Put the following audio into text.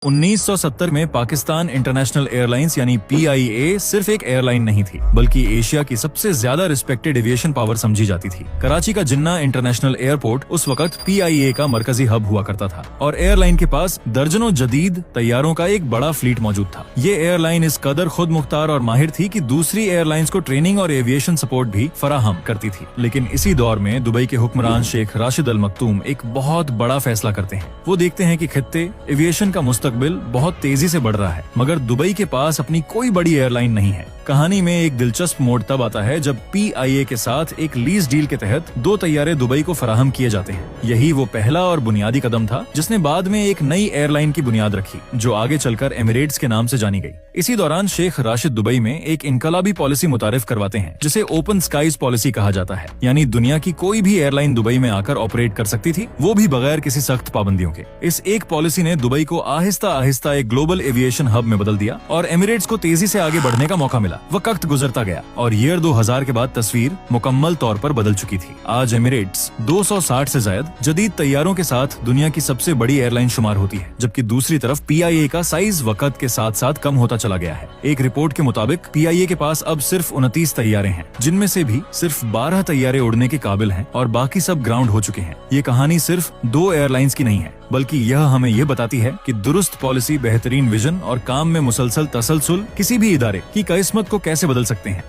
1970 में Pakistan international airlines यानी PIA सिर्फ एक एयरलाइन नहीं थी, बल्कि एशिया की सबसे ज्यादा रिस्पेक्टेड एविएशन पावर समझी जाती थी। कराची का जिन्ना इंटरनेशनल एयरपोर्ट उस वक्त PIA का मरकजी हब हुआ करता था और एयरलाइन के पास दर्जनों जदीद तैयारों का एक बड़ा फ्लीट मौजूद था। ये एयरलाइन इस कदर खुद मुख्तार और माहिर थी कि दूसरी एयरलाइंस को ट्रेनिंग और एविएशन सपोर्ट भी फराहम करती थी। लेकिन इसी दौर में दुबई के हुक्मरान शेख राशिद अल मकतूम एक बहुत बड़ा फैसला करते हैं। वो देखते हैं कि खित्ते एविएशन का मुस्तकबिल बहुत तेजी से बढ़ रहा है, मगर दुबई के पास अपनी कोई बड़ी एयरलाइन नहीं है। कहानी में एक दिलचस्प मोड़ तब आता है जब PIA के साथ एक लीज डील के तहत 2 तैयारे दुबई को फराहम किए जाते हैं। यही वो पहला और बुनियादी कदम था जिसने बाद में एक नई एयरलाइन की बुनियाद रखी, जो आगे चलकर एमिरेट्स के नाम से जानी गई। इसी दौरान शेख राशिद दुबई में एक इनकलाबी पॉलिसी मुतारिफ करवाते हैं, जिसे ओपन स्काईज पॉलिसी कहा जाता है। यानी दुनिया की कोई भी एयरलाइन दुबई में आकर ऑपरेट कर सकती थी, वो भी बगैर किसी सख्त पाबंदियों के। इस एक पॉलिसी ने दुबई को आहिस्ता आहिस्ता एक ग्लोबल एविएशन हब में बदल दिया और एमिरेट्स को तेजी से आगे बढ़ने का मौका मिला। वक्त गुजरता गया और ईयर 2000 के बाद तस्वीर मुकम्मल तौर पर बदल चुकी थी। आज एमिरेट्स 260 से ज्यादा जदीद तैयारों के साथ दुनिया की सबसे बड़ी एयरलाइन शुमार होती है, जबकि दूसरी तरफ PIA का साइज वक्त के साथ साथ कम होता चला गया है। एक रिपोर्ट के मुताबिक PIA के पास अब सिर्फ 29 तैयारे हैं, जिनमें से भी सिर्फ 12 तैयारे उड़ने के काबिल हैं और बाकी सब ग्राउंड हो चुके हैं। ये कहानी सिर्फ 2 एयरलाइंस की नहीं है, बल्कि यह हमें यह बताती है कि दुरुस्त पॉलिसी, बेहतरीन विजन और काम में मुसलसल तसलसल किसी भी इदारे की किस्मत को कैसे बदल सकते हैं।